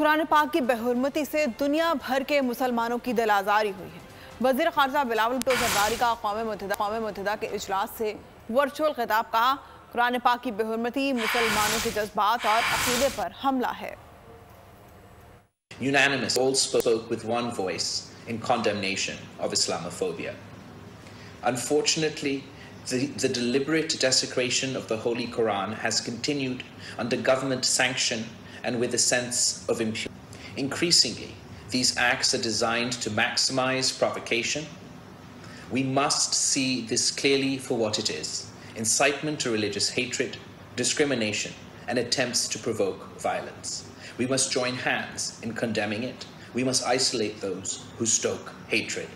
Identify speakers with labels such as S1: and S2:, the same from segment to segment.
S1: कुरान पाक की बेहुरमती से दुनिया भर के मुसलमानों की दिल आज़ारी हुई है। वज़ीर ख़ारजा बिलावल भुट्टो ज़रदारी का क़ौम मुत्तहिदा के इजलास से वर्चुअल खिताब कहा, कुरान पाक की बेहुरमती मुसलमानों के जज्बात और अक़ीदे पर हमला है।
S2: Unanimous, all spoke with one voice in condemnation of Islamophobia. Unfortunately, the deliberate desecration of the Holy Quran has continued under government sanction and with a sense of impunity. Increasingly, these acts are designed to maximize provocation. We must see this clearly for what it is: incitement to religious hatred, discrimination, and attempts to provoke violence. We must join hands in condemning it. We must isolate those who stoke hatred.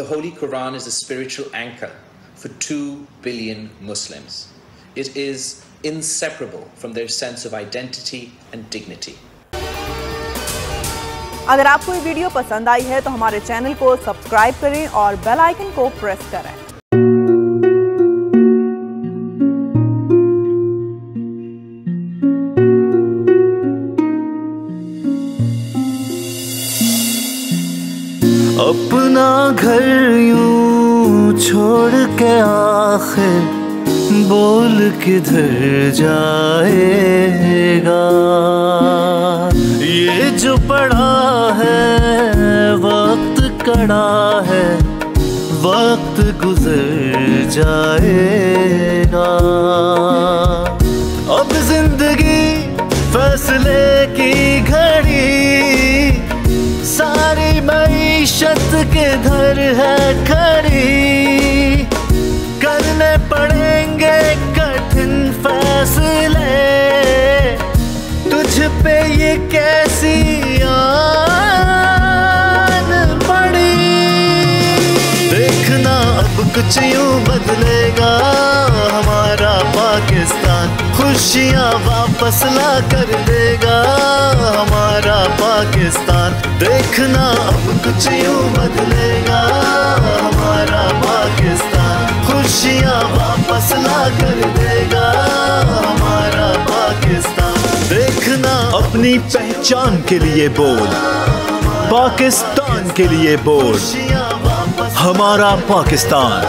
S2: The Holy Quran is a spiritual anchor for 2 billion Muslims. It is inseparable from their sense of identity and dignity.
S1: अगर आपको ये video पसंद आई है तो हमारे channel को subscribe करें और बेल आइकन को प्रेस करें।
S3: अपना घर यूं छोड़ के आखिर बोल किधर जाएगा। ये जो पड़ा है वक्त कड़ा है, वक्त गुजर जाएगा। अब जिंदगी फैसले की घड़ी, सारी मईशत किधर है खड़ी। करने पड़ेंगे कठिन फैसले, तुझ पे ये कैसी आन पड़ी। देखना अब कुछ यूं बदलेगा हमारा पाकिस्तान, खुशियाँ वापस ला कर देगा हमारा पाकिस्तान। देखना अब कुछ यूं बदलेगा हमारा पाकिस्तान, खुशियाँ वापस ला कर देगा हमारा पाकिस्तान। देखना अपनी पहचान के लिए बोल, पाकिस्तान के लिए बोल, हमारा पाकिस्तान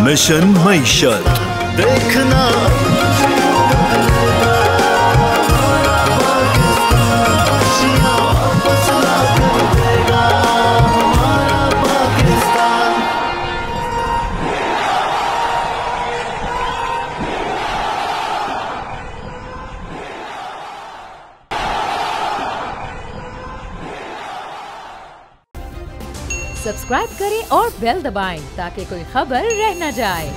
S3: मिशन मईशत। देखना
S4: सब्सक्राइब करें और बेल दबाएं ताकि कोई खबर रह न जाए।